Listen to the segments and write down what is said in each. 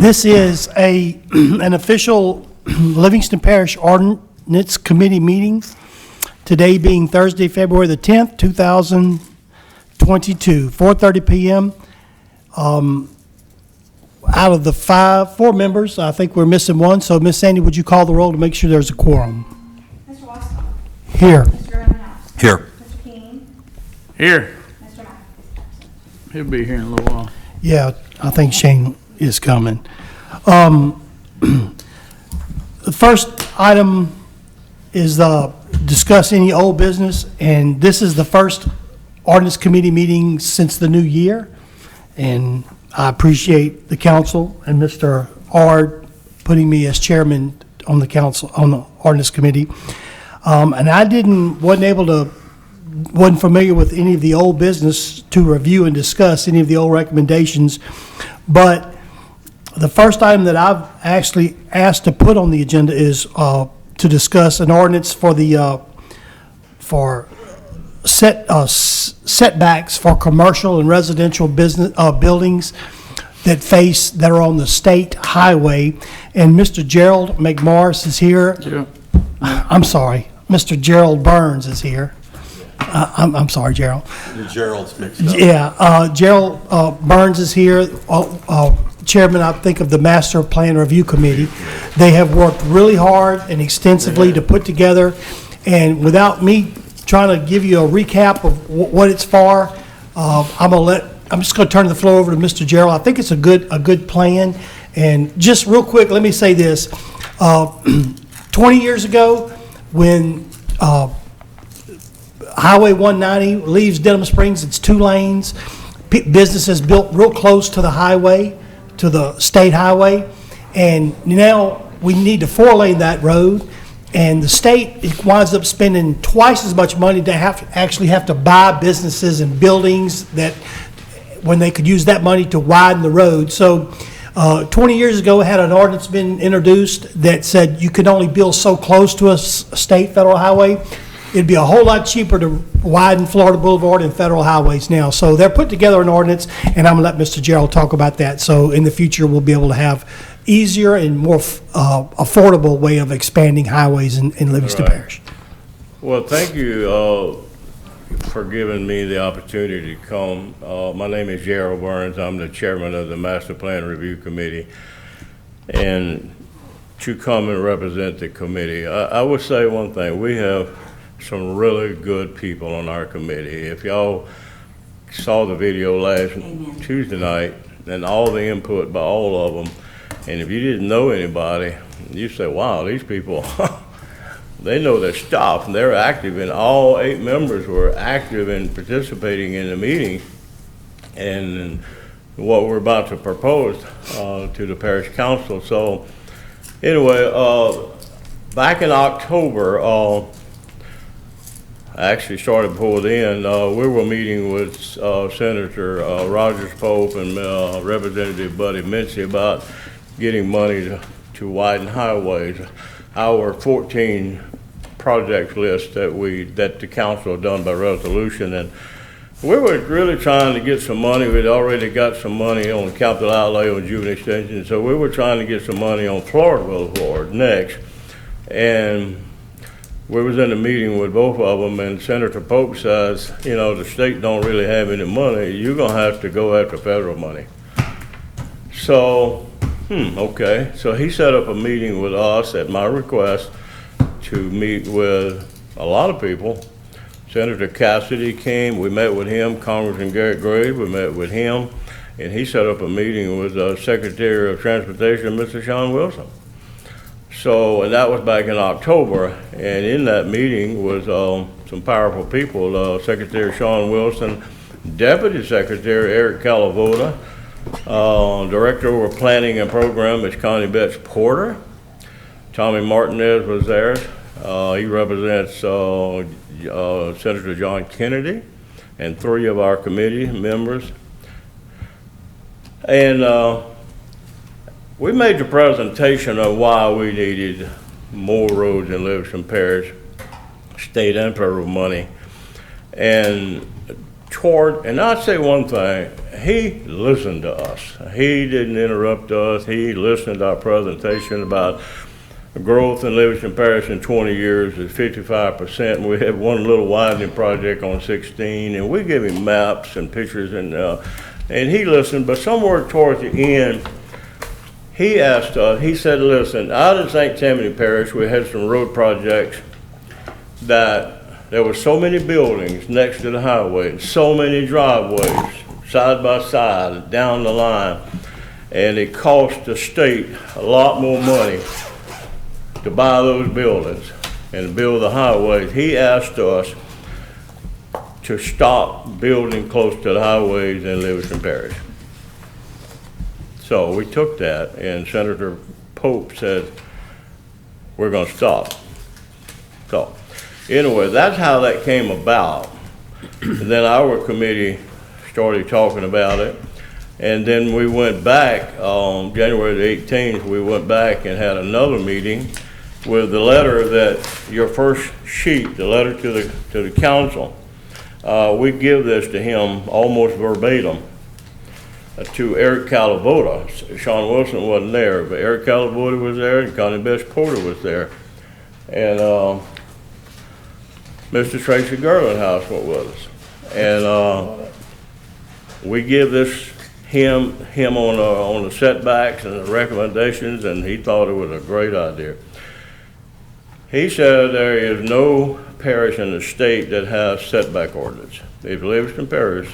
This is an official Livingston Parish Ordinance Committee meeting, today being Thursday, February the 10th, 2022, 4:30 p.m. Out of the four members, I think we're missing one, so Miss Sandy, would you call the roll to make sure there's a quorum? Mr. Watson. Here. Mr. Greenhouse. Here. Mr. King. Here. Mr. Mack. He'll be here in a little while. Yeah, I think Shane is coming. The first item is discuss any old business, and this is the first ordinance committee meeting since the new year, and I appreciate the council and Mr. Ard putting me as chairman on the council, on the ordinance committee. And I wasn't familiar with any of the old business to review and discuss any of the old recommendations, but the first item that I've actually asked to put on the agenda is to discuss an ordinance for the setbacks for commercial and residential business buildings that are on the state highway. And Mr. Gerald McMorris is here. Yeah. I'm sorry, Mr. Gerald Burns is here. I'm sorry, Gerald. Gerald's mixed up. Yeah, Gerald Burns is here, chairman, I think, of the Master Plan Review Committee. They have worked really hard and extensively to put together, and without me trying to give you a recap of what it's for, I'm just going to turn the floor over to Mr. Gerald. I think it's a good plan. And just real quick, let me say this: 20 years ago, when Highway 190 leaves Denham Springs, it's 2 lanes. Businesses built real close to the highway, to the state highway, and now we need to 4-lane that road. And the state winds up spending twice as much money to actually have to buy businesses and buildings that, when they could use that money to widen the road. So 20 years ago, had an ordinance been introduced that said you could only build so close to a state federal highway. It'd be a whole lot cheaper to widen Florida Boulevard and federal highways now. So they're put together an ordinance, and I'm going to let Mr. Gerald talk about that. So in the future, we'll be able to have easier and more affordable way of expanding highways in Livingston Parish. Well, thank you for giving me the opportunity to come. My name is Gerald Burns. I'm the chairman of the Master Plan Review Committee, and to come and represent the committee. I would say one thing: we have some really good people on our committee. If y'all saw the video last Tuesday night and all the input by all of them, and if you didn't know anybody, you say, wow, these people, they know their stuff, and they're active, and all 8 members were active in participating in the meeting and what we're about to propose to the parish council. So anyway, back in October, I actually started before then. We were meeting with Senator Rogers Pope and Representative Buddy Mincy about getting money to widen highways. Our 14 project list that the council had done by resolution, and we were really trying to get some money. We'd already got some money on capital outlay on Juvenile Extension, so we were trying to get some money on Florida Boulevard next. And we was in a meeting with both of them, and Senator Pope says, you know, the state don't really have any money. You're gonna have to go after federal money. So, okay. So he set up a meeting with us at my request to meet with a lot of people. Senator Cassidy came, we met with him, Congressman Garrett Graves, we met with him, and he set up a meeting with Secretary of Transportation, Mr. Sean Wilson. So, and that was back in October, and in that meeting was some powerful people, Secretary Sean Wilson, Deputy Secretary Eric Calavoda, Director over Planning and Program is Connie Betts Porter. Tommy Martinez was there. He represents Senator John Kennedy and 3 of our committee members. And we made the presentation of why we needed more roads in Livingston Parish, state and federal money. And and I'd say one thing, he listened to us. He didn't interrupt us. He listened to our presentation about growth in Livingston Parish in 20 years is 55%. And we have one little widening project on 16, and we give him maps and pictures, and he listened. But somewhere towards the end, he asked us, he said, listen, out in St. Tammany Parish, we had some road projects that there were so many buildings next to the highway, and so many driveways, side by side, down the line, and it cost the state a lot more money to buy those buildings and build the highways. He asked us to stop building close to the highways in Livingston Parish. So we took that, and Senator Pope said, we're gonna stop. So anyway, that's how that came about. And then our committee started talking about it. And then we went back on January the 18th, we went back and had another meeting with the letter that your first sheet, the letter to the council. We give this to him almost verbatim to Eric Calavota. Sean Wilson wasn't there, but Eric Calavota was there, and Connie Best Porter was there. And Mr. Tracy Gerlenhouse went with us. And we give this him on the setbacks and the recommendations, and he thought it was a great idea. He said there is no parish in the state that has setback ordinance. If Livingston Parish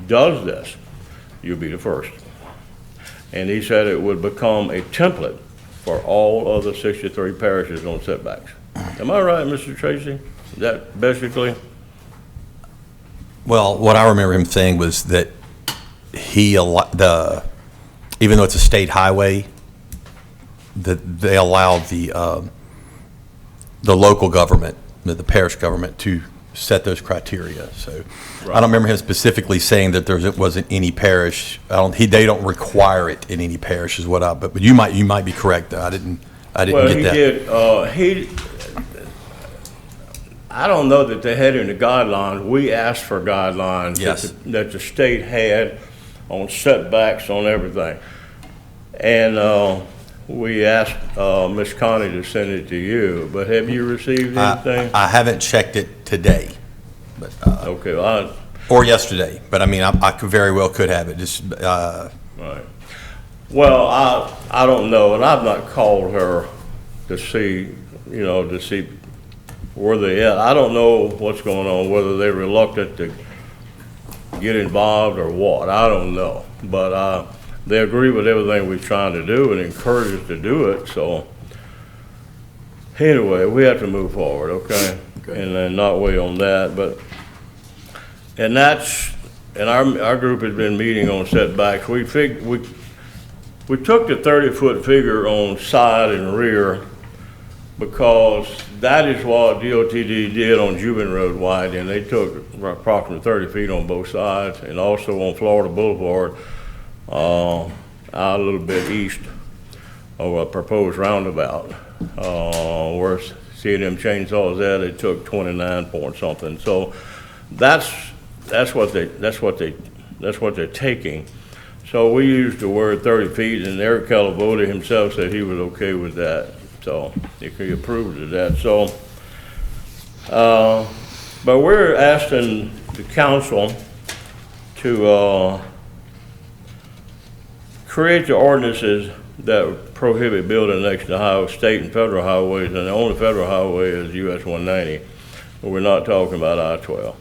does this, you'll be the first. And he said it would become a template for all other 63 parishes on setbacks. Am I right, Mr. Tracy? Is that basically? Well, what I remember him saying was that even though it's a state highway, that they allowed the local government, the parish government, to set those criteria. So right. I don't remember him specifically saying that there wasn't any parish. They don't require it in any parish, is what but you might be correct. Though. I didn't get that. Well, he did. I don't know that they had any guidelines. We asked for guidelines yes. that the state had on setbacks on everything, and we asked Ms. Connie to send it to you. But have you received anything? I haven't checked it today, but okay. Or yesterday. But I mean, I could very well could have it. Just right. Well, I don't know, and I've not called her to see where they at. I don't know what's going on, whether they're reluctant to get involved or what. I don't know. But they agree with everything we're trying to do and encourage us to do it. So anyway, we have to move forward, okay? And then not wait on that. And our group has been meeting on setbacks. We took the 30-foot figure on side and rear because that is what DOTD did on Jubin Road widening. They took approximately 30 feet on both sides, and also on Florida Boulevard, out a little bit east of a proposed roundabout, where C&M chainsaws at, it took 29 point something. So that's what they're taking. So we used the word 30 feet, and Eric Calavota himself said he was okay with that. So he approved of that. So, but we're asking the council to create the ordinances that prohibit building next to state and federal highways, and the only federal highway is US 190. But we're not talking about I-12.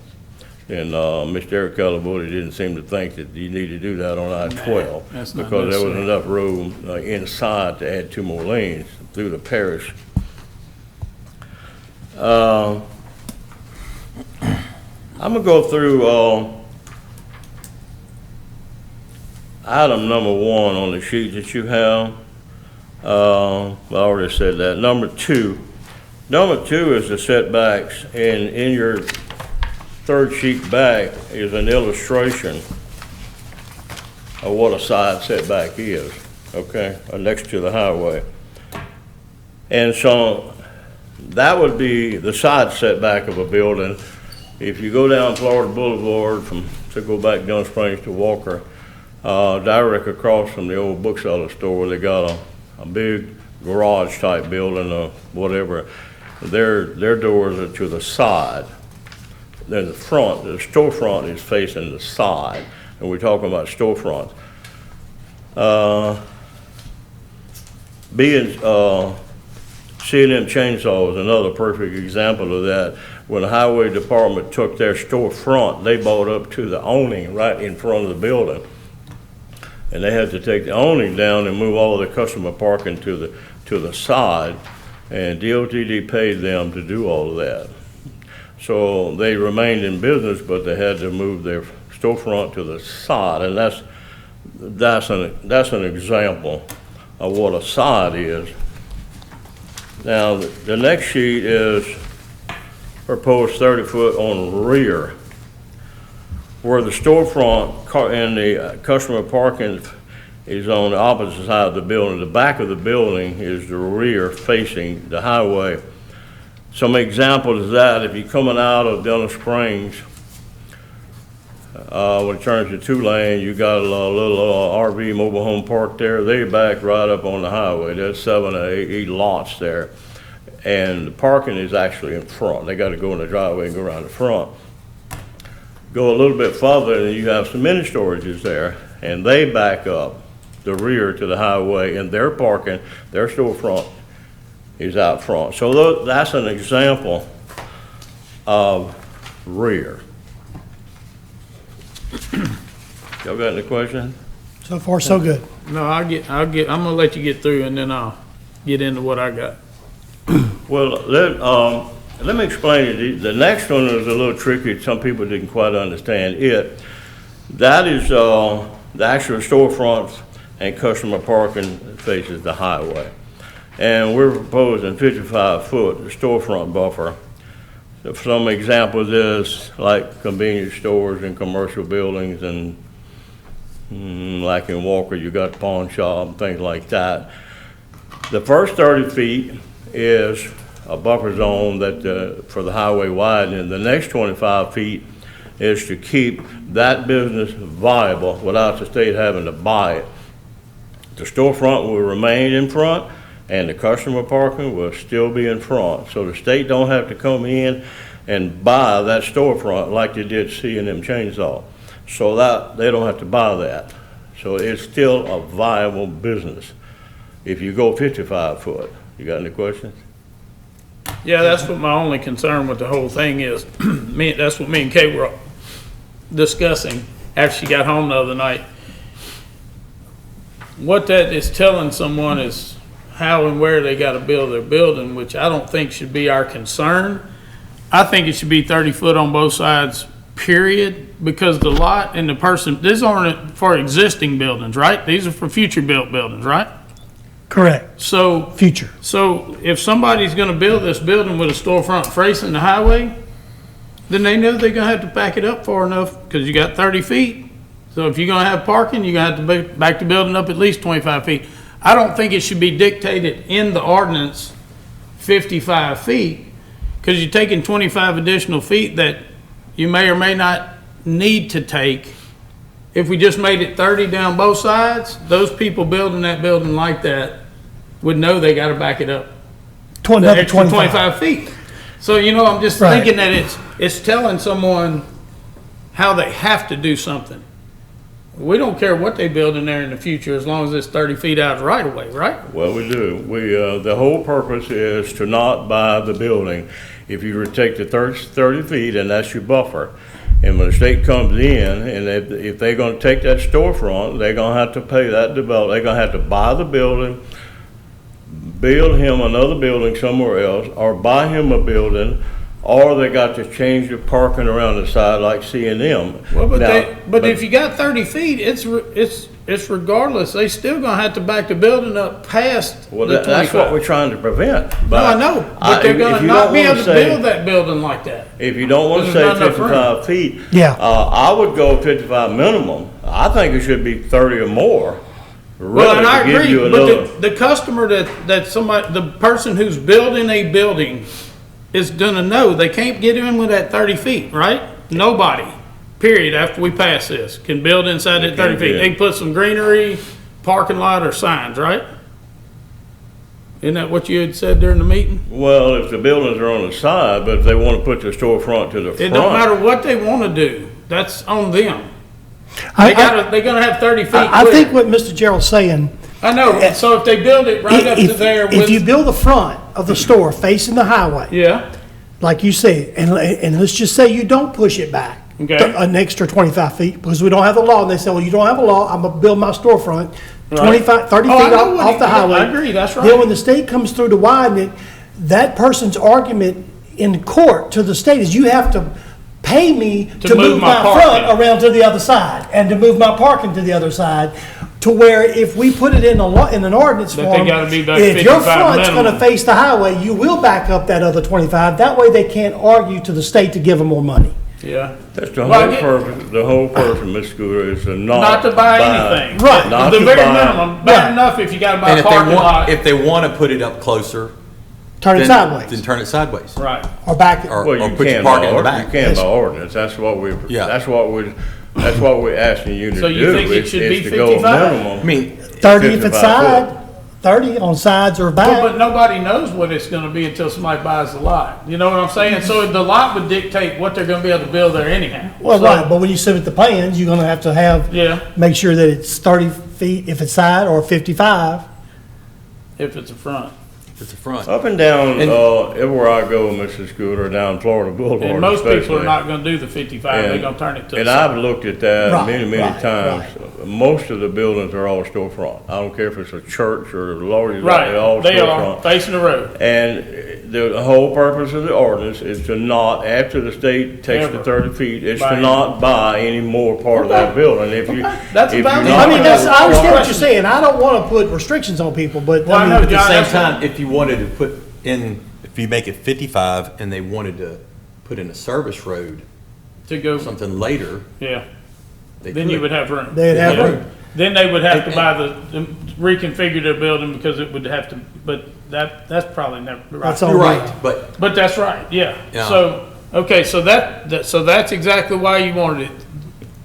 And Mr. Eric Calavota didn't seem to think that you need to do that on I-12 because there was enough room inside to add 2 more lanes through the parish. I'm gonna go through item number 1 on the sheet that you have. I already said that. Number two is the setbacks, and in your 3rd sheet back is an illustration of what a side setback is, okay, next to the highway. And so that would be the side setback of a building If you go down Florida Boulevard to go back Dunn Springs to Walker, direct across from the old bookseller store, they got a big garage type building or whatever. Their doors are to the side. Then the storefront is facing the side, and we're talking about storefronts. C&M Chainsaw is another perfect example of that. When the highway department took their storefront, they bought up to the awning right in front of the building. And they had to take the awning down and move all of the customer parking to the side, and DOTD paid them to do all of that. So they remained in business, but they had to move their storefront to the side, and that's an example of what a side is. Now, the next sheet is proposed 30-foot on rear, where the storefront and the customer parking is on the opposite side of the building. The back of the building is the rear facing the highway. Some examples of that, if you're coming out of Dunn Springs, when it turns to 2-lane, you got a little RV mobile home park there. They back right up on the highway. There's 7 or 8 lots there. And the parking is actually in front. They got to go in the driveway and go around the front. Go a little bit further and you have some mini storages there. And they back up the rear to the highway, and their parking, their storefront is out front. So that's an example of rear. Y'all got any questions? So far, so good. No, I'm gonna let you get through and then I'll get into what I got. Well, let me explain it. The next one is a little tricky. Some people didn't quite understand it. That is the actual storefront and customer parking faces the highway. And we're proposing 55-foot storefront buffer. Some examples is like convenience stores and commercial buildings, and like in Walker, you got the pawn shop and things like that. The first 30 feet is a buffer zone that for the highway widening. The next 25 feet is to keep that business viable without the state having to buy it. The storefront will remain in front, and the customer parking will still be in front. So the state don't have to come in and buy that storefront like they did C&M Chainsaw. So that they don't have to buy that. So it's still a viable business if you go 55 foot. You got any questions? Yeah, that's what my only concern with the whole thing is. That's what me and Kay were discussing after she got home the other night. What that is telling someone is how and where they got to build their building, which I don't think should be our concern. I think it should be 30 foot on both sides, period, because the lot and the person, these aren't for existing buildings, right? These are for future built buildings, right? Correct. So Future. So if somebody's gonna build this building with a storefront facing the highway, then they know they're gonna have to back it up far enough, because you got 30 feet. So if you're gonna have parking, you're gonna have to back the building up at least 25 feet. I don't think it should be dictated in the ordinance 55 feet, because you're taking 25 additional feet that you may or may not need to take. If we just made it 30 down both sides, those people building that building like that would know they gotta back it up. The extra 25 feet. So, I'm just Right. thinking that it's telling someone how they have to do something. We don't care what they build in there in the future as long as it's 30 feet out of the right of way, right? Well, we do. The whole purpose is to not buy the building. If you take the 30 feet and that's your buffer, and when the state comes in, and if they're gonna take that storefront, they're gonna have to pay that developer. They're gonna have to buy the building, build him another building somewhere else, or buy him a building, or they got to change the parking around the side like C&M. Well, Now, but if you got 30 feet, it's regardless, they still gonna have to back the building up past Well, the 25. that's what we're trying to prevent. No, I know, but they're if gonna you not don't be wanna able to say- build that building like that. If you don't want to There's say not enough room. 55 feet, Yeah. I would go 55 minimum. I think it should be 30 or more. Well, Really, and I to give agree, you another. but the customer that somebody, the person who's building a building is gonna know they can't get in with that 30 feet, right? Nobody, period, after we pass this, can build inside that 30 feet. yeah. They can put some greenery, parking lot, or signs, right? Isn't that what you had said during the meeting? Well, if the buildings are on the side, but if they want to put the storefront to the front. It don't matter what they wanna do, that's on them. I- They're gonna have 30 feet I clear. think what Mr. Gerald's saying, I know, so if they build it right up to there if you with, build the front of the store facing the highway, yeah, like you said, and let's just say you don't push it back Okay. an extra 25 feet, because we don't have the law, and they say, well, you don't have a law, I'm gonna build my storefront 25, 30 Oh, I feet know what off the he- highway. I agree, that's right. Then when the state comes through to widen it, that person's argument in court to the state is you have to pay me to move my parking. front around to the other side, and to move my parking to the other side, to where if we put it in a law, in an ordinance That they form, gotta be back if your 55 front's gonna minimum. face the highway, you will back up that other 25. That way they can't argue to the state to give them more money. yeah. That's the Well, I whole get- purpose, Ms. Scooter, is to Not to buy anything. Right. Not The to very buy- minimum, Right. bad enough if you gotta buy And a if they parking want, lot. if they want to put it up closer, Turn it then sideways, turn it sideways. Right. or back it. Or- Well, you put your can parking in the by, back. you can by ordinance, that's what Yeah. that's what we're asking you to do. So you think it is- should is be to go 55? minimum I mean, 30 if it's 55 side, foot. 30 on sides or Well, back. but nobody knows what it's gonna be until somebody buys the lot. You know what I'm saying? So the lot would dictate what they're gonna be able to build there anyhow. Well, So- right, but when you submit the plans, you're gonna have to have, Yeah, make sure that it's 30 feet if it's side, or 55. if it's a front. it's a front. Up and down, And- everywhere I go, Mrs. Scooter, down Florida Boulevard And most people are especially. not gonna do the 55, they're And- gonna turn it to the And side. I've looked at that Right, many right, times. Most of the buildings are all storefront. I don't care if it's a church or a lawyer's, Right, they're all they are, storefront. facing the road. And the whole purpose of the ordinance is to not, after the state takes the Ever. 30 feet, is Buy to any. not buy any more part of that Okay. building. If you, Okay. That's if about you're it. not I mean, that's, I understand what Question. you're saying, I don't wanna put restrictions on people, but, Well, I I know, mean, At the John, same that's what- time, if you wanted to put in, if you make it 55 and they wanted to put in a service road, To go, something later, yeah, they then you could. would have room. they'd have Yeah. room. Then they would have to buy reconfigure their building because it would have to, but that's probably never, That's right. all. You're right, but But that's right, yeah. Yeah. So, okay, so so that's exactly why you wanted it.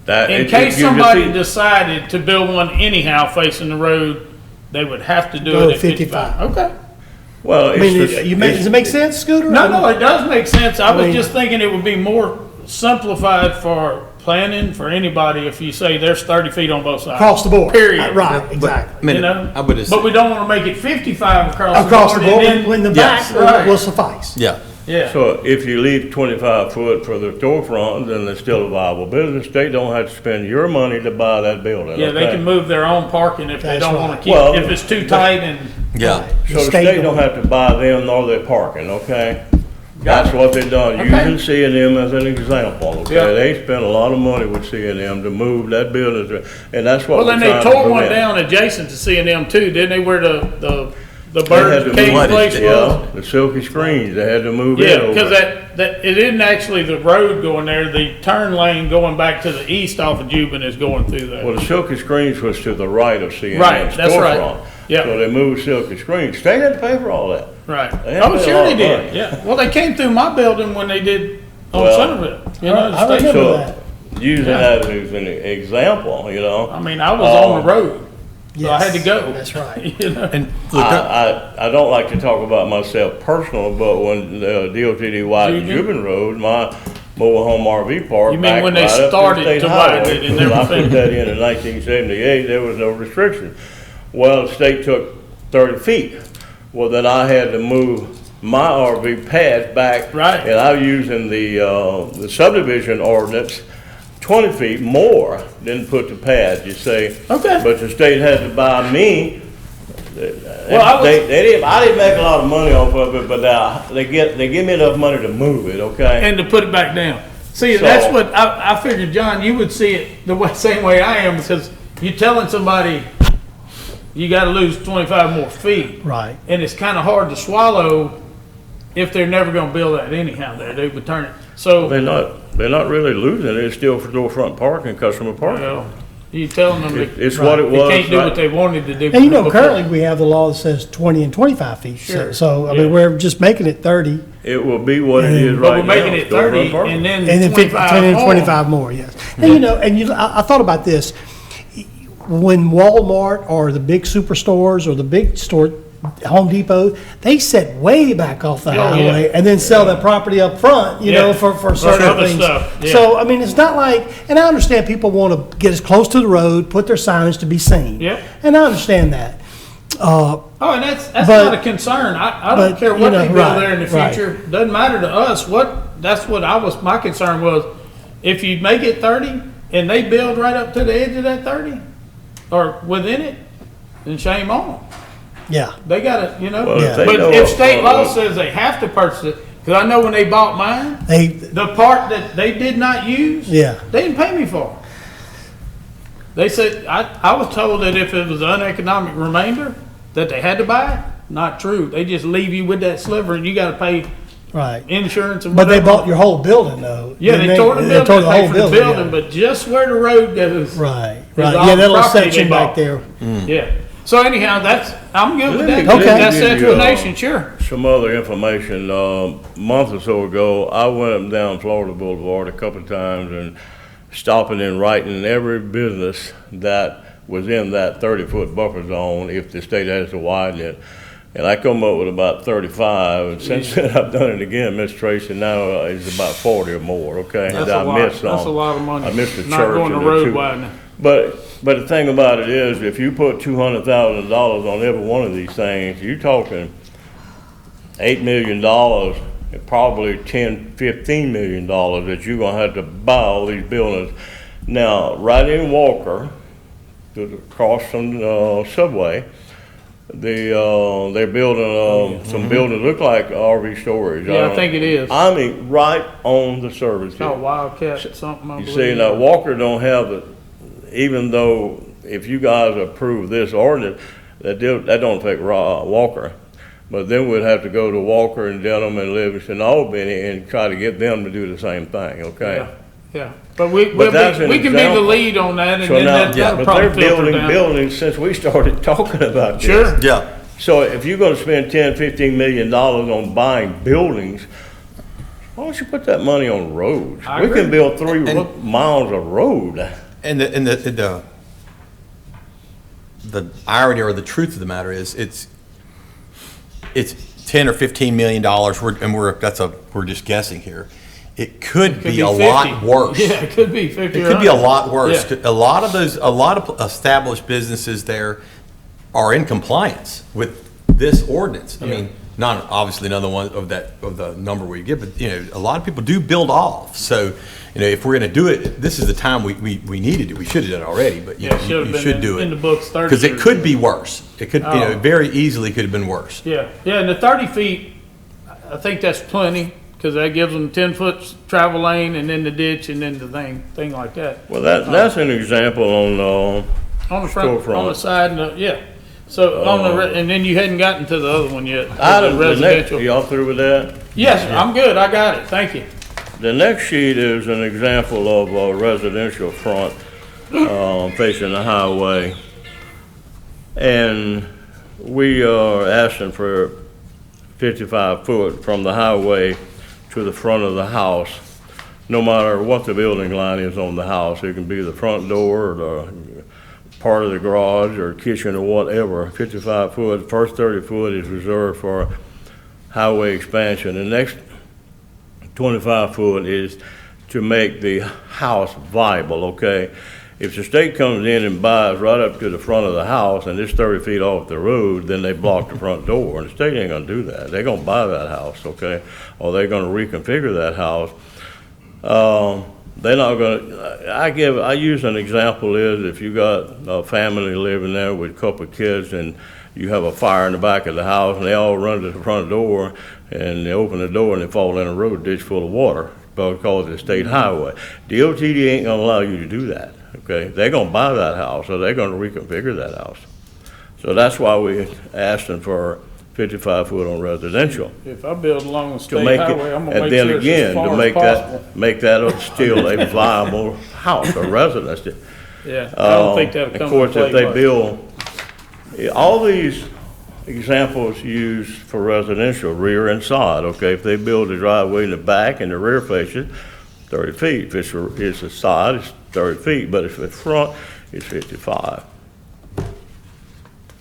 that, In it case gives you somebody the- decided to build one anyhow facing the road, they would have to do Go it at 55. Okay. Well, I mean, it's the- you make, does it make sense, Scooter? No, no, it does make sense. I was mean- just thinking it would be more simplified for planning for anybody if you say there's 30 feet on both sides. Across the board. Period. Right, but, exactly. I mean, You know? I would just, But we don't want to make it 55 across Across the the board. board, and when the then- back Yes. Right. will suffice. yeah. Yeah. So if you leave 25 foot for the storefront, then it's still a viable business. They don't have to spend your money to buy that building. Yeah, they okay? can move their own parking if they That's don't right. want to keep, Well, if it's too tight and, Yeah. So the state don't have to buy them nor their parking, okay? That's what they done, Okay. using C&M as an example, Yeah. okay? They spent a lot of money with C&M to move that building, and that's what well, we're then trying they to tore one prevent. down adjacent to C&M too, didn't they, where the They had bird to cage move- place yeah. was? The silky screens, they had to move it Yeah, over. because that, it isn't actually the road going there, the turn lane going back to the east off of Juban is going through there. Well, the silky screens was to the right of C&M Right, that's right. storefront. Yeah. So they moved silky screens. State had to pay for all that. Right. They had to Oh, pay a sure lot they of did, money. yeah. Well, they came through my building when they did on Well, Centerville, you know, the I station. remember So, that. using Yeah. that as an example, you know? I mean, I was on the road, so I had to Yes, go. That's right. You know? And look, I don't like to talk about myself personal, but when DOTD widened Juban? Juban Road, my mobile home RV park. You mean backed when they right up the started state to highway, widen it and because I everything? put that in 1978, there was no restriction. Well, the state took 30 feet. Well, then I had to move my RV pads back. Right. And I'm using the subdivision ordinance 20 feet more than put the pads, you say. Okay. But the state had to buy me. Well, I didn't make a lot of money off of it, but they give me enough money to move it, okay? And to put it back down. See, So- that's what, I figured, John, you would see it the same way I am, because you're telling somebody you gotta lose 25 more feet. Right. And it's kinda hard to swallow if they're never gonna build that anyhow there, they would turn it. So, They're not really losing it, it's still for storefront parking, customer parking. well, You telling them It's what it they was. can't do what they wanted to do. And you know, before. currently, we have the law that says 20 and 25 feet. Sure. So, I Yeah. mean, we're just making it 30, It will be what it is But right we're now. making it 30 and then and then 25 10 and more. 25 more, yes. And I thought about this. When Walmart or the big superstores or the big store, Home Depot, they set way back off the Oh, yeah. highway and then sell that property up front, you know, Yeah. for certain other things. stuff, yeah. So, I mean, it's not like, and I understand people want to get as close to the road, put their signage to be seen. Yep. And I understand that. Oh, and that's But- not a concern. I don't but, care you what know, they build right, there in the right. future. Doesn't matter to us. That's what my concern was. If you make it 30 and they build right up to the edge of that 30 or within it, then shame on them. Yeah. They gotta, you know. Well, if they But know if up state front, law says they have to purchase it, because I know when they bought mine, the part that they did not use, Yeah. they didn't pay me for. They said, I was told that if it was an uneconomic remainder, that they had to buy it. Not true. They just leave you with that sliver and you gotta pay Right. insurance and But they whatever. bought your whole building, though. Yeah, didn't they tore the They building, tore they the paid whole for the building, building, yeah. but just where the road goes. Right, is right. all Yeah, the that little property they section back bought. there. Yeah. So anyhow, I'm good with that. Let me Okay. That's give you, explanation, sure. Some other information. A month or so ago, I went up down Florida Boulevard a couple of times and stopping and writing every business that was in that 30-foot buffer zone if the state has to widen it. And I come up with about 35, and since then I've done it again. Miss Tracy now is about 40 or more, okay? That's And a I lot. missed That's some. a lot of money. I missed the Not church going and the the road two. widening. But the thing about it is, if you put $200,000 on every one of these things, you're talking $8 million, and probably $10-15 million that you're gonna have to buy all these buildings. Now, right in Walker, across from Subway, they're building some buildings look like RV storage. Yeah, I think it is. I mean, right on the service. Called Wildcat something, I You believe. see, now Walker don't have the, even though if you guys approve this ordinance, that don't affect Walker. But then we'd have to go to Walker and Denham and Livingston, Albany and try to get them to do the same thing, okay? Yeah, yeah. But we that's an can be the example. lead on that and So then now, that'll but probably they're filter building down. buildings since we started talking about this. Sure. Yeah. So if you're gonna spend $10-15 million on buying buildings, why don't you put that money on roads? I We agree. can build 3 And- miles of road. And the irony or the truth of the matter is, it's $10 or $15 million, we're just guessing here. It could Could be be a 50. lot worse. Yeah, it could be 50 It or could be a 100. lot worse. Yeah. A lot of established businesses there are in compliance with this ordinance. I mean, obviously none of the one of the number we give, but a lot of people do build off. So, if we're going to do it, this is the time we needed it. We should have done it already, but Yeah, it should have you been should do it in the books 30 because it years could ago. be worse. It could, Oh. very easily could have been worse. Yeah, and the 30 feet, I think that's plenty, because that gives them 10-foot travel lane and then the ditch and then the thing like that. Well, that's an example on, On the front, Storefront. on the side, and yeah. So and then you hadn't gotten to the other one yet. item, the the next, residential. y'all through with that? Yes, I'm good, I got it, thank you. The next sheet is an example of a residential front, facing the highway. And we are asking for 55 foot from the highway to the front of the house, no matter what the building line is on the house. It can be the front door or the part of the garage or kitchen or whatever. 55 foot, first 30 foot is reserved for highway expansion. The next 25 foot is to make the house viable, okay? If the state comes in and buys right up to the front of the house and it's 30 feet off the road, then they block the front door, and the state ain't gonna do that. They're gonna buy that house, okay? Or they're gonna reconfigure that house. They're not gonna, I use an example is if you got a family living there with a couple of kids and you have a fire in the back of the house and they all run to the front door and they open the door and they fall in a road ditch full of water because it's a state highway. DOTD ain't gonna allow you to do that, okay? They're gonna buy that house or they're gonna reconfigure that house. So that's why we asked them for 55 foot on residential. If I build along the To state make it, highway, I'm gonna and make then sure it's again, as far to as make possible. that still a viable house or residence. Yeah, I don't think that'll come Of course, into if play they much. build, all these examples used for residential, rear and side, okay? If they build a driveway in the back and the rear faces, 30 feet. If it's a side, it's 30 feet, but if it's front, it's 55.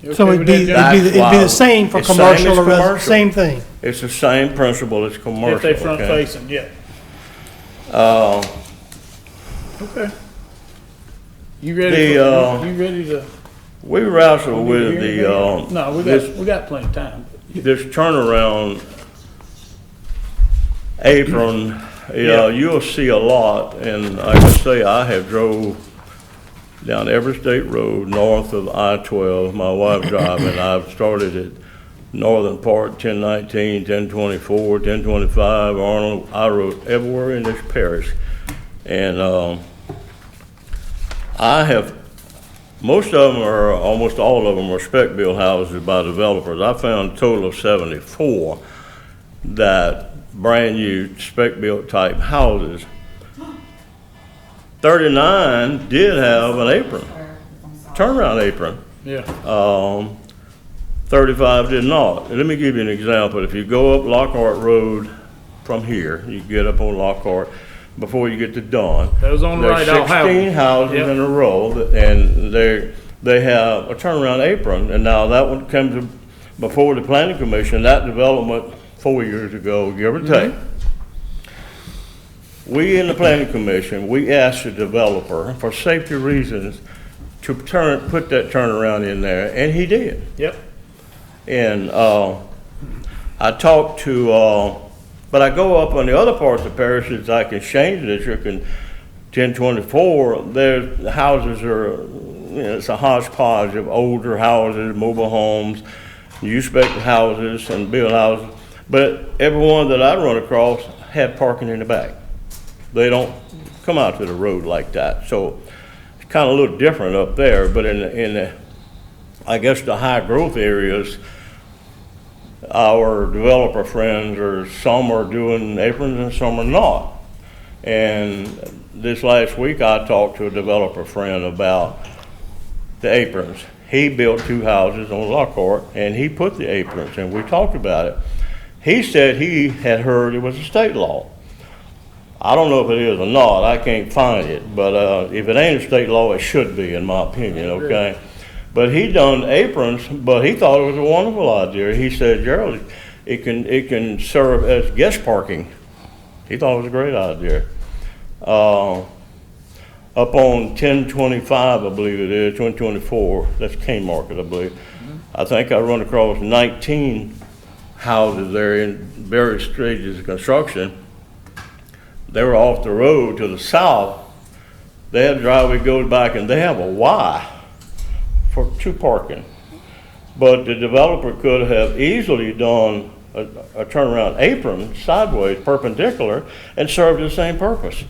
You So okay it'd with be, that, it'd John? be it'd be the same for It's same commercial as or commercial. same thing. It's the same principle as commercial, If they front okay? facing, yeah. Uh, Okay. You ready, you ready to? We wrestle with No, this we got plenty of time. this turnaround apron, Yeah. you'll see a lot, and I can say I have drove down every state road north of I-12, my wife driving. I've started at northern part, 1019, 1024, 1025, Arnold. I rode everywhere in this parish. And I have, most of them are, almost all of them are spec built houses by developers. I found a total of 74 that brand new spec built type houses. 39 did have an apron, turnaround apron. Yeah. 35 did not. And let me give you an example. If you go up Lockhart Road from here, you get up on Lockhart before you get to Dawn. Those on the right, I'll There's have 16 them. houses Yep. in a row, and they have a turnaround apron. And now that one comes before the planning commission, that development 4 years ago, give or take. We in the planning commission, we asked the developer for safety reasons to put that turnaround in there, and he did. Yep. And I talked to, but I go up on the other parts of parishes, like in Shane's district and 1024, the houses are, it's a hodgepodge of older houses, mobile homes, U-spec houses and build houses. But every one that I run across had parking in the back. They don't come out to the road like that. So it's kind of a little different up there, but in the I guess the high growth areas, our developer friends some are doing aprons and some are not. And this last week I talked to a developer friend about the aprons. He built 2 houses on Lockhart and he put the aprons, and we talked about it. He said he had heard it was a state law. I don't know if it is or not, I can't find it, but if it ain't a state law, it should be, in my opinion, okay? But he done aprons, but he thought it was a wonderful idea. He said, Gerald, it can serve as guest parking. He thought it was a great idea. Up on 1025, I believe it is, 1024, that's King Market, I believe. I think I run across 19 houses there in various stages of construction. They were off the road to the south. They had a driveway goes back, and they have a Y for 2 parking. But the developer could have easily done a turnaround apron sideways, perpendicular, and served the same purpose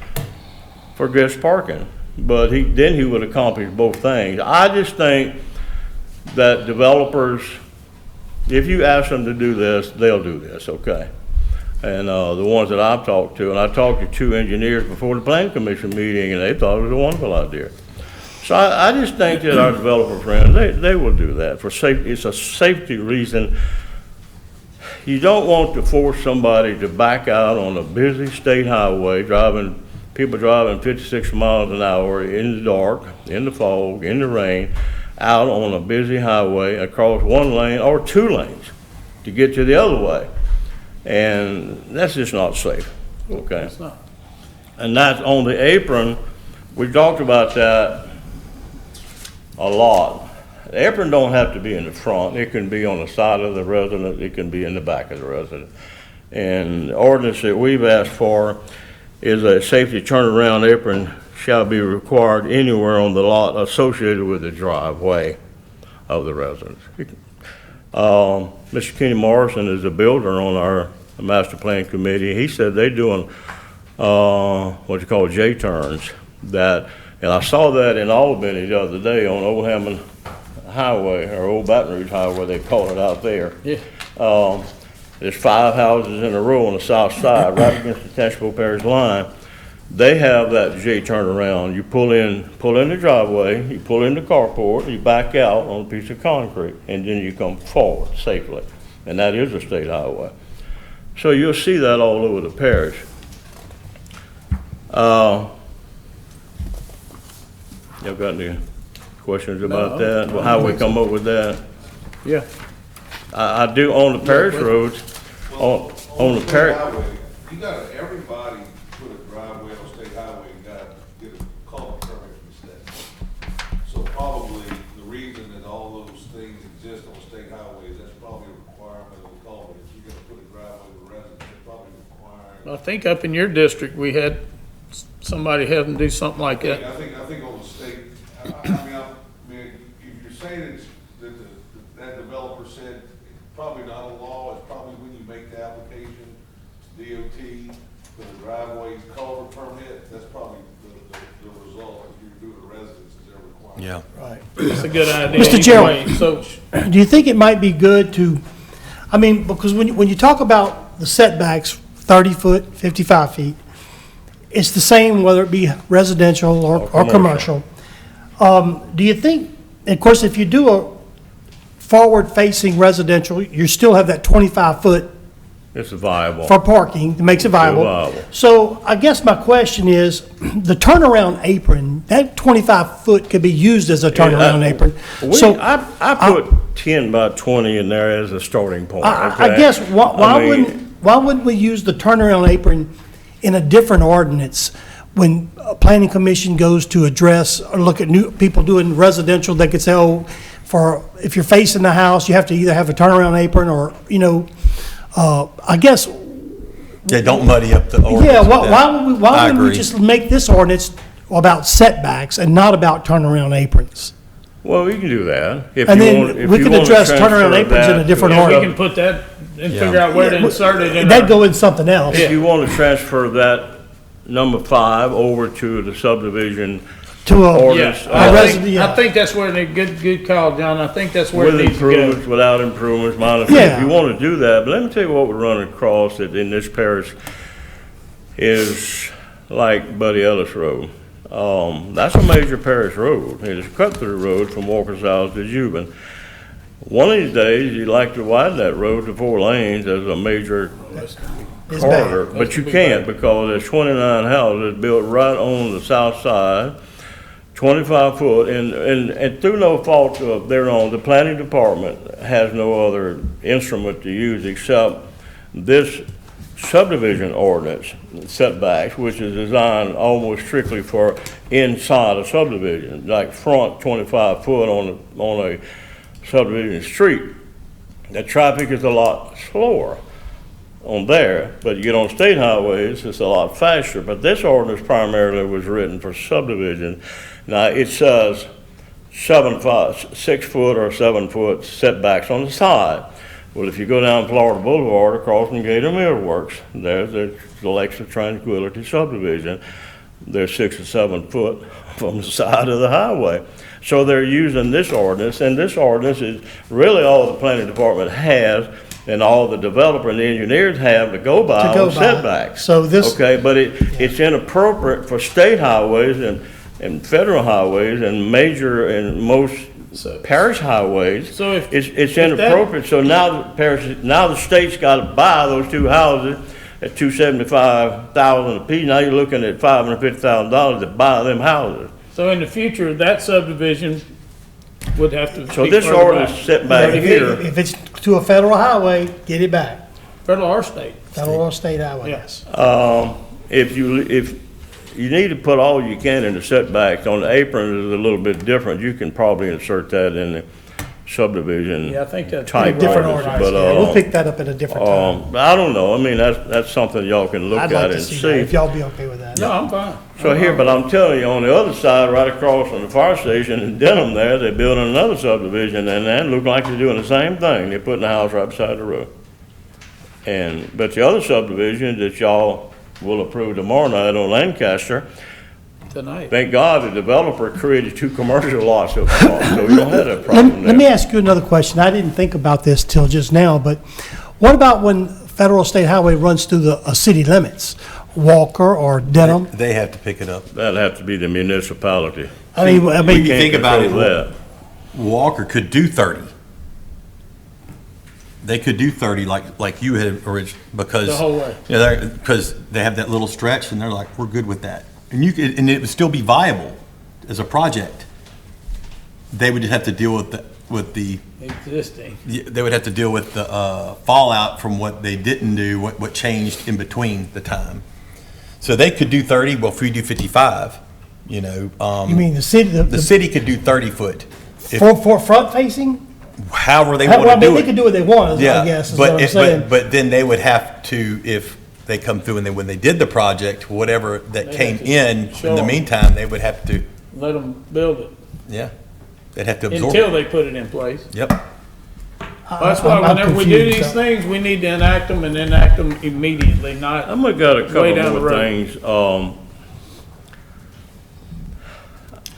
for guest parking. But then he would accomplish both things. I just think that developers, if you ask them to do this, they'll do this, okay? And the ones that I've talked to, and I talked to 2 engineers before the planning commission meeting, and they thought it was a wonderful idea. So I just think that our developer friends, they will do that for safety. It's a safety reason. You don't want to force somebody to back out on a busy state highway, people driving 56 miles an hour in the dark, in the fog, in the rain, out on a busy highway across 1 lane or 2 lanes to get to the other way. And that's just not safe, okay? It's not. And that's on the apron. We talked about that a lot. The apron don't have to be in the front. It can be on the side of the resident. It can be in the back of the resident. And the ordinance that we've asked for is a safety turnaround apron shall be required anywhere on the lot associated with the driveway of the residence. Mr. Kenny Morrison is a builder on our master plan committee. He said they're doing what you call J-turns. And I saw that in Albany the other day on Old Hammond Highway, or Old Baton Rouge Highway, they call it out there. Yeah. There's 5 houses in a row on the south side, right against the Tashville Parish line. they have that J turnaround. You pull in the driveway, you pull in the carport, you back out on a piece of concrete, and then you come forward safely. And that is a state highway. So you'll see that all over the parish. Y'all got any questions about that? How we come up with that? Yeah. I do on the parish roads, on the parish. You gotta, everybody put a driveway on state highway, you gotta get a culvert permit from the state. So probably the reason that all those things exist on state highways, that's probably a requirement of the culvert. If you're gonna put a driveway with residents, it's probably requiring. I think up in your district, we had somebody have them do something like that. I think on the state, I mean, if you're saying it's, that developer said, it's probably not a law, it's probably when you make the application, DOT, for the driveway culvert permit, that's probably the result, if you're doing a residence, is their requirement. Yeah. Right. It's a good idea. Mr. either Gerald. way. So, Do you think it might be good to, I mean, because when you talk about the setbacks, 30 foot, 55 feet, it's the same whether it be residential or commercial. Do you think, and of course, if you do a forward-facing residential, you still have that 25-foot It's viable. for parking, that makes it viable. viable. So I guess my question is, the turnaround apron, that 25-foot could be used as a turnaround apron. So I put 10 by 20 in there as a starting point. I okay? guess, I mean, why wouldn't we use the turnaround apron in a different ordinance? When a planning commission goes to address or look at new people doing residential, they could say, oh, if you're facing the house, you have to either have a turnaround apron or, I guess, Yeah, don't muddy up the ordinance. yeah, with why that. wouldn't I we agree. just make this ordinance about setbacks and not about turnaround aprons? well, we can do that. If And you then want- if we you can wanna address transfer turnaround aprons in a that different to yeah, we order. can put that and Yeah. figure out where to insert it in. That'd go in something else. If you want to transfer that number 5 over to the subdivision To a, ordinance, Yeah, resident- I think that's where they, good call, John. I think that's where it with needs to go. improvements, without improvements, minus, Yeah. if you want to do that, but let me tell you what we're running across in this parish is like Buddy Ellis Road. That's a major parish road. It is a cut-through road from Walker's House to Juban. One of these days, you'd like to widen that road to 4 lanes as a major It's corridor, bad. but you can't because there's 29 houses built right on the south side, 25 foot, and through no fault of their own, the planning department has no other instrument to use except this subdivision ordinance, setbacks, which is designed almost strictly for inside a subdivision, like front 25 foot on a subdivision street. The traffic is a lot slower on there, but you get on state highways, it's a lot faster. But this ordinance primarily was written for subdivision. Now, it says 6 foot or 7 foot setbacks on the side. Well, if you go down Florida Boulevard across from Gator Mill Works, there's the Alexa Tranquility subdivision. They're 6 or 7 foot from the side of the highway. So they're using this ordinance, and this ordinance is really all the planning department has and all the developer and the engineers have to go by To go on by. setbacks. So this- Okay, but it's inappropriate for state highways and federal highways and major and most parish highways. So if It's that- inappropriate, so now the state's gotta buy those 2 houses at $275,000 apiece. Now you're looking at $550,000 to buy them houses. So in the future, that subdivision would have to. So be this further ordinance back. set back here, If it's to a federal highway, get it back. Federal or state. Federal or state highway, Yes. yes. if you need to put all you can in the setbacks, on the apron is a little bit different. You can probably insert that in the subdivision. Yeah, I think that's type Different ordinance, ordinance, but, yeah. We'll pick that up at a different time. I don't know, I mean, that's something y'all can look I'd at like to and see that, if see. y'all be okay with that. No, I'm fine. So here, but I'm telling you, on the other side, right across from the fire station in Denham there, they're building another subdivision, and that look like they're doing the same thing. They're putting a house right beside the road. But the other subdivision that y'all will approve tomorrow night on Lancaster, Tonight. thank God the developer created 2 commercial lots up front, so we don't have that problem Let me there. ask you another question. I didn't think about this till just now, but what about when federal or state highway runs through the city limits? Walker or Denham? They have to pick it up. That'd have to be the municipality. I mean, When you Can't think about control it, that. Walker could do 30. They could do 30 like you had originally, because. The whole way. Yeah, because they have that little stretch and they're like, we're good with that. And you could, and it would still be viable as a project. They would just have to deal with the, Existing. they would have to deal with the fallout from what they didn't do, what changed in between the time. So they could do 30, well, if we do 55, you know. You mean the city, The city could do 30 foot. If- for front facing? However they Well, want I to mean, do they can it. do what they want, I Yeah, guess, is what I'm saying. but then they would have to, if they come through and then when they did the project, whatever that They came have to in show the 'em. meantime, they would have to, Let them build it yeah, they'd have to absorb until it. they put it in place. Yep. That's why I'm whenever we do confused, these so- things, we need to enact them and enact them immediately, not, I'm gonna got a Way couple down the more road. things.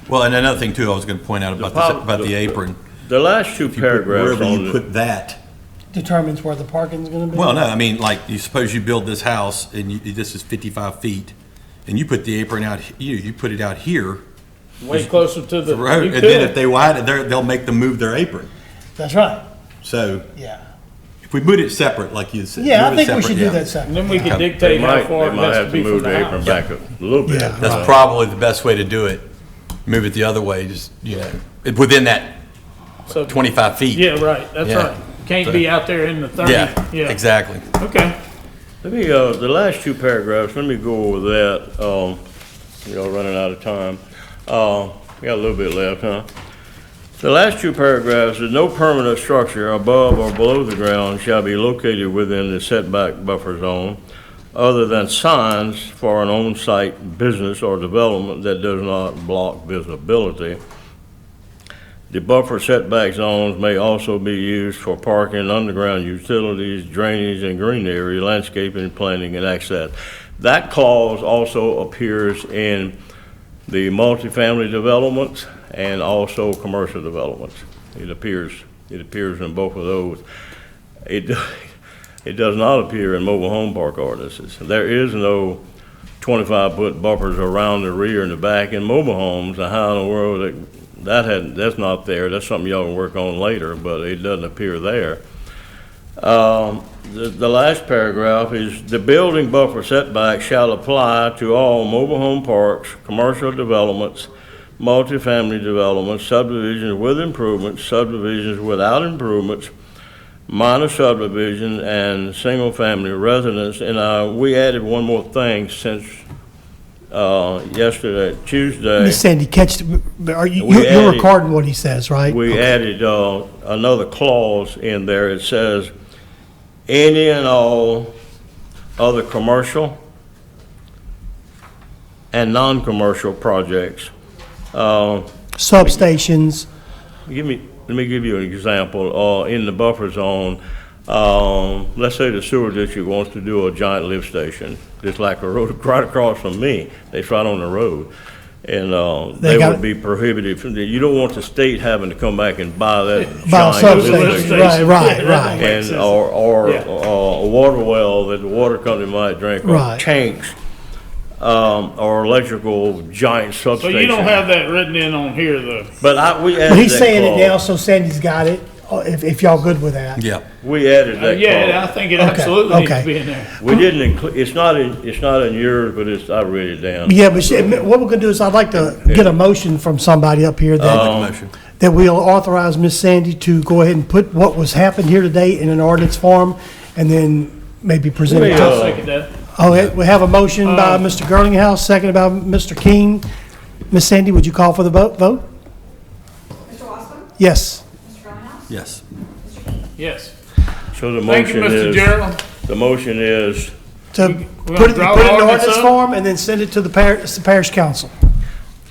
Well, and another thing too, I was going to point out about the apron. The last two If you put- paragraphs Wherever on you the, put that, Determines where the parking's gonna be? well, no, I mean, like, you suppose you build this house and this is 55 feet, and you put the apron out, you put it out here, way closer to the. the road, you and then if could. they widen it, they'll make them move their apron. That's right, So yeah. if we put it separate, like you said. Yeah, I move it think we separate, should do yeah. that And second. then we could Okay. dictate how far they it might has have to to be from move the the apron house. back a little bit. Yeah. That's probably the best way to do it. Move it the other way, just, you know, within that So- 25 feet. Yeah, right, that's Yeah. right. Can't be out there in the 30. Yeah, exactly. Okay. Let me, the last two paragraphs, let me go over that, y'all running out of time. We got a little bit left, huh? The last two paragraphs, is no permanent structure above or below the ground shall be located within the setback buffer zone other than signs for an on-site business or development that does not block visibility. The buffer setback zones may also be used for parking, underground utilities, drainage and green area, landscaping, planting, and access. That clause also appears in the multifamily developments and also commercial developments. It appears in both of those. It does not appear in mobile home park ordinances. There is no 25-foot buffers around the rear and the back in mobile homes. How in the world that's not there. That's something y'all can work on later, but it doesn't appear there. The last paragraph is the building buffer setback shall apply to all mobile home parks, commercial developments, multifamily developments, subdivisions with improvements, subdivisions without improvements, minor subdivision, and single-family residence. And we added one more thing since yesterday, Tuesday. Miss Sandy, are you, We you're added- recording what he says, right? We added another clause in there. It says, any and all other commercial and non-commercial projects. Substations, Let me give you an example. In the buffer zone, let's say the sewer district wants to do a giant lift station, just like a road right across from me. It's right on the road. And they got would be prohibited from, you don't want the state having to come back and buy that by a giant lift substation, station. right. Makes And, sense. or Yeah. a water well that the water company might drink, or Right. tanks, or electrical giant So substation. you don't have that written in on here, though. But we added But he's that saying it now, clause. so Sandy's got it, if y'all good with that. Yeah. We added that Yeah, I clause. think it Okay, absolutely needs okay. to be in there. We didn't include, it's not in yours, but I read it down. Yeah, but what we're gonna do is I'd like to get a motion from somebody up here that, Motion. that we'll authorize Miss Sandy to go ahead and put what was happened here today in an ordinance form, and then maybe present it Yeah. to. I'll second that. Oh, we have a motion by Mr. Girlinghouse, seconded by Mr. King. Miss Sandy, would you call for the vote? Mr. Wasson? Yes. Mr. Greenhouse? Yes. Mr. King? Yes. So the Thank you, motion Mr. is, Gerald. the motion is, To We're put gonna it draw in the an ordinance ordinance up? form and then send it to the parish council.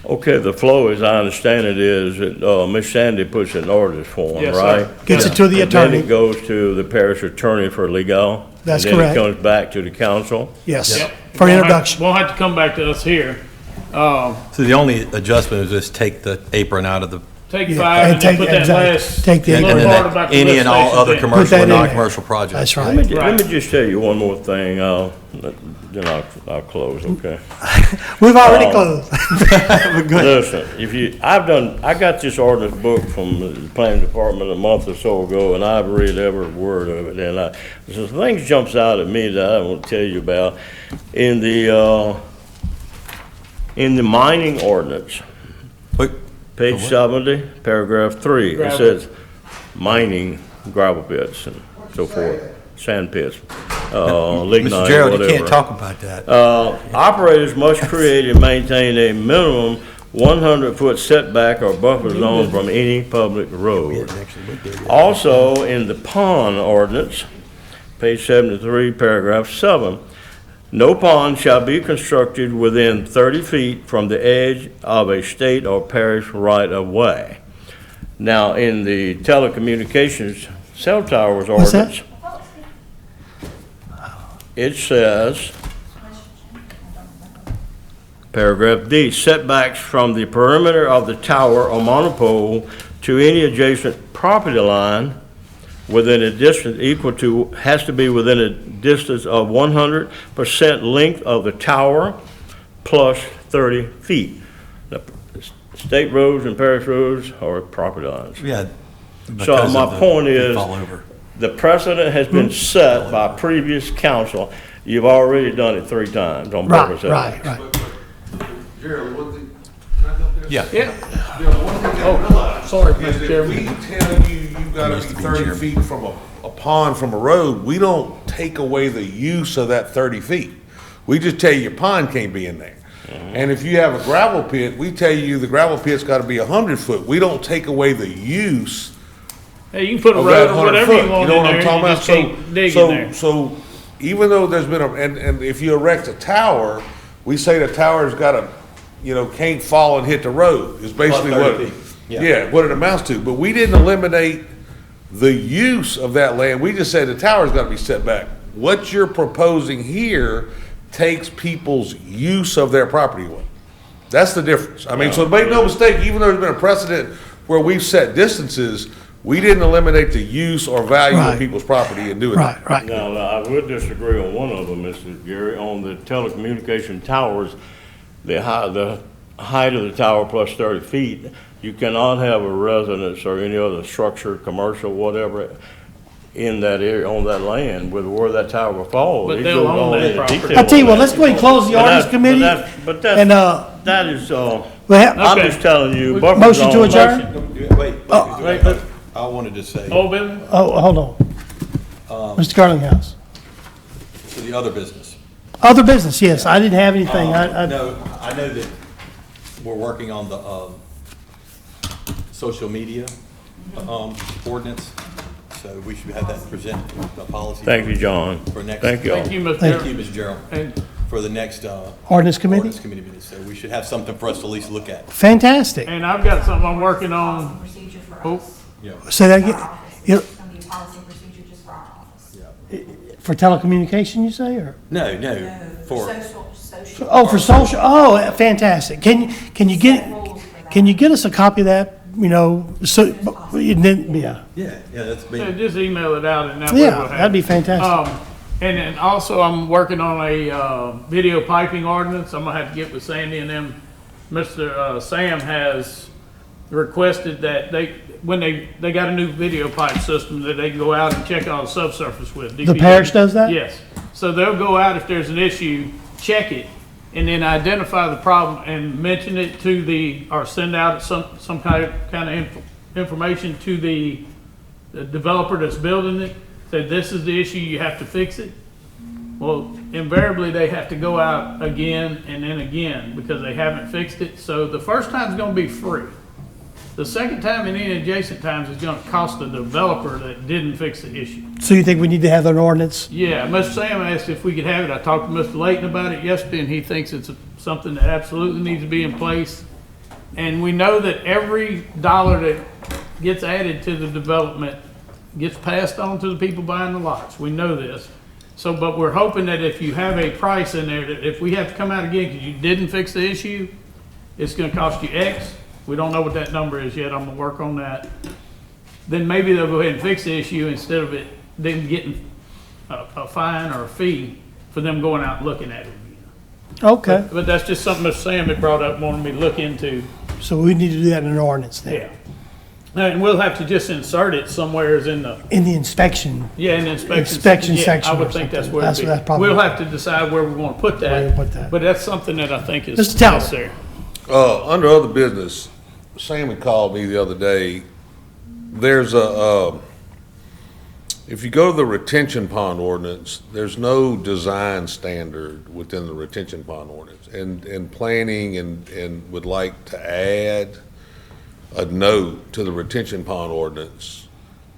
okay, the flow, as I understand it, is that Ms. Sandy puts it in ordinance form, Yes, sir. right? Gets it to the And then attorney. it goes to the parish attorney for legal. That's And correct. then it comes back to the council. Yes, Yep. for Won't have- introduction. Won't have to come back to us here. So the only adjustment is just take the apron out of the Take Yeah, 5 and then take- put that exactly. last Take the- little And then part that about the any lift and all stations other in. commercial that and in there. non-commercial projects. That's Let right. me, let me just tell you one more thing, then I'll close, okay? We've already closed. Listen, I got this ordinance book from the planning department a month or so ago, and I've read every word of it, and some things jumps out at me that I want to tell you about. In the mining ordinance, Wait, page 70, paragraph 3, it Gravel. says mining gravel pits and so forth, sand pits, lignite, Mr. Gerald, you whatever. can't talk about that. Operators must create and maintain a minimum 100-foot setback or buffer zone from any public road. Also, in the pond ordinance, page 73, paragraph 7, no pond shall be constructed within 30 feet from the edge of a state or parish right-of-way. Now, in the telecommunications cell towers What's that? ordinance, it says, paragraph D, setbacks from the perimeter of the tower or monopole to any adjacent property line within a distance equal to, has to be within a distance of 100% length of the tower plus 30 feet. Now, state roads and parish roads are property lines. Yeah. So because my of the- point they is, fall over. the precedent has been set by previous council. You've already done it 3 times on purpose. Right, right, right. But, Gerald, one thing, can I jump in? Yeah. Yeah, Gerald, one thing you gotta realize sorry, is Mr. that Chairman. we tell you, you gotta be used to be 30 chairman. feet from a pond from a road, we don't take away the use of that 30 feet. We just tell you your pond can't be in there. And if you have a gravel pit, we tell you the gravel pit's gotta be 100 foot. We don't take away the use hey, you can put a of road that or 100 whatever foot. you want know in what I'm there, talking you about? just can't dig in So, there. so even though there's been and if you erect a tower, we say the tower's gotta, can't fall and hit the road, is basically Plus 30 what, feet. Yeah. yeah, what it amounts to. But we didn't eliminate the use of that land. We just said the tower's gotta be set back. What you're proposing here takes people's use of their property away. That's the difference. I mean, so make no mistake, even though there's been a precedent where we've set distances, we didn't eliminate the use or value Right. of people's property in doing that. Right, right. Now, I would disagree on one of them, Mr. Gary, on the telecommunication towers, the height of the tower plus 30 feet, you cannot have a residence or any other structure, commercial, whatever, in that area, on that land, with where that tower falls. But He they'll goes own all that into property. detail I tell you on what, that. let's go ahead and close the But ordinance committee. But that's, And, that is, we have, I'm Okay. just telling you, buffer motion to zone- adjourn? Wait, Wait, I wanted to say, old business? Oh, hold on. Mr. Garlinghouse. for the other business. Other business, yes, I didn't have anything. No, I know that we're working on the social media ordinance, so we should have that presented, the policy. Thank you, John. For next. Thank you all. Thank you, Mr. Thank Chairman. you, Ms. Gerald, And for the next Ordinance committee? ordinance committee meeting. So we should have something for us to at least look at. Fantastic. And I've got something I'm working on. Procedure for Oh. us. Say that Our again. office. You- It's gonna be a policy and procedure just for our office. For telecommunication, you say, or? No, No, for, social. Oh, for social, oh, fantastic. Can you get, can you get us a copy of that, so, and then, yeah. yeah, that's Yeah, been, just email it out and that way we'll Yeah, have that'd be it. fantastic. And then also I'm working on a, video piping ordinance. I'm gonna have to get with Sandy and them. Mr. Sam has requested that when they got a new video pipe system that they can go out and check all the subsurface with. The parish does that? Yes. So they'll go out if there's an issue, check it, and then identify the problem and mention it to or send out some kind of information to the developer that's building it, say this is the issue, you have to fix it. Well, invariably, they have to go out again and then again because they haven't fixed it. So the first time's gonna be free. The second time and any adjacent times is gonna cost the developer that didn't fix the issue. So you think we need to have an ordinance? Yeah, Mr. Sam asked if we could have it. I talked to Mr. Layton about it yesterday, and he thinks it's something that absolutely needs to be in place. And we know that every dollar that gets added to the development gets passed on to the people buying the lots. We know this. So, but we're hoping that if you have a price in there, that if we have to come out again because you didn't fix the issue, it's gonna cost you X. We don't know what that number is yet. I'm gonna work on that. Then maybe they'll go ahead and fix the issue instead of them getting a fine or a fee for them going out and looking at it again. Okay, But that's just something Mr. Sam had brought up, wanted me to look into. so we need to do that in an ordinance then. Yeah. And we'll have to just insert it somewhere in the, In the inspection, in the inspection. Inspection Yeah, section I would or think that's something. where That's it'd probably- be. We'll have to decide where we're gonna put Where that. you put that. But that's something that I think is Mr. Talbot. necessary. Under other business, Sammy called me the other day. There's if you go to the retention pond ordinance, there's no design standard within the retention pond ordinance. And planning and would like to add a note to the retention pond ordinance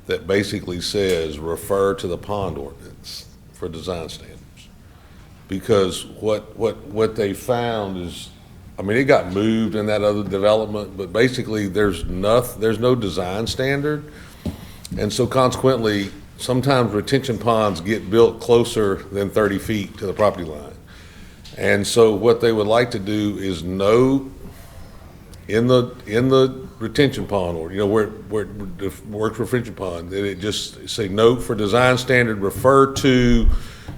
that basically says, refer to the pond ordinance for design standards. Because what they found is, I mean, it got moved in that other development, but basically there's no design standard. And so consequently, sometimes retention ponds get built closer than 30 feet to the property line. And so what they would like to do is note in the retention pond, or, where it works for retention pond, that it just say, note for design standard, refer to,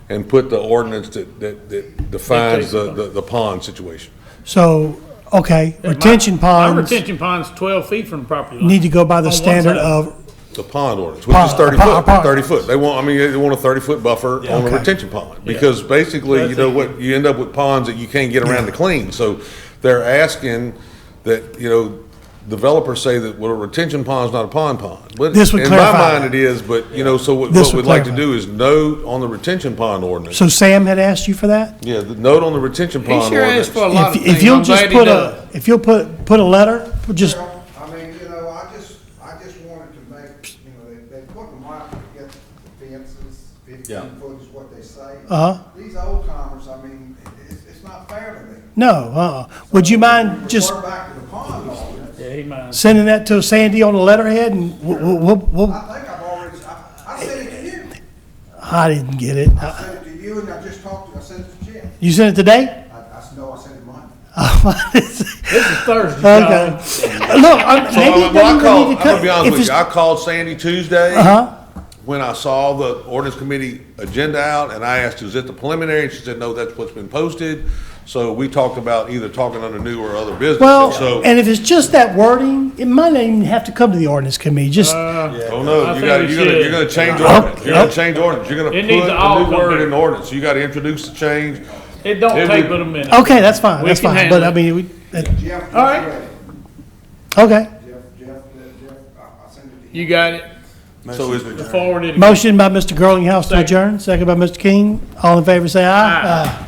and put the ordinance that defines the pond situation. so, okay, retention My ponds retention pond's 12 feet from the property line. need to go by the On one standard side. of, The pond ordinance, which is 30 Pond- foot, pond. 30 foot. They want a 30-foot buffer on a Okay. retention pond. Because basically, That's it. what, you end up with ponds that you can't get around to clean. So they're asking that, developers say that, well, a retention pond's not a pond. But This would in clarify my mind, that. it is, but, so what This would we'd like to clarify. do is note on the retention pond ordinance. so Sam had asked you for that? Yeah, the note on the retention He pond sure ordinance. asked for a lot of If things. you'll I'm just glad he put does. if you'll put a letter, just, Well, I mean, I just wanted to make, they put them out to get the fences, 15 foot is what they say. These old timers, I mean, it's not fair to them. no, would you mind just Refer back to the pond ordinance. Yeah, he minds. sending that to Sandy on a letterhead and we'll I think I've already, I sent it to you. I didn't get it. I sent it to you and I just talked to, I sent it to Jim. You sent it today? No, I sent it Monday. This is Thursday, Okay. y'all. Look, So maybe I'm maybe we gonna need to cut. be honest if with you, it's- I called Sandy Tuesday. When I saw the ordinance committee agenda out, and I asked, is it the preliminary? And she said, no, that's what's been posted. So we talked about either talking under new or other business. Well, So, and if it's just that wording, it might not even have to come to the ordinance committee, just, oh no, I you think got, we you're gonna should. change Oh, ordinance. You're gonna change ordinance. You're gonna It needs put to all a new come word here. in ordinance. So you gotta introduce the change. It don't It take would- but a minute. okay, that's fine, We that's can fine. handle But I it. mean, Jeff, All right. okay. Jeff, I sent it to you. You got it. So is Forwarded. Motion by Mr. Girlinghouse to adjourn, second by Mr. King. All in favor, say aye. Aye.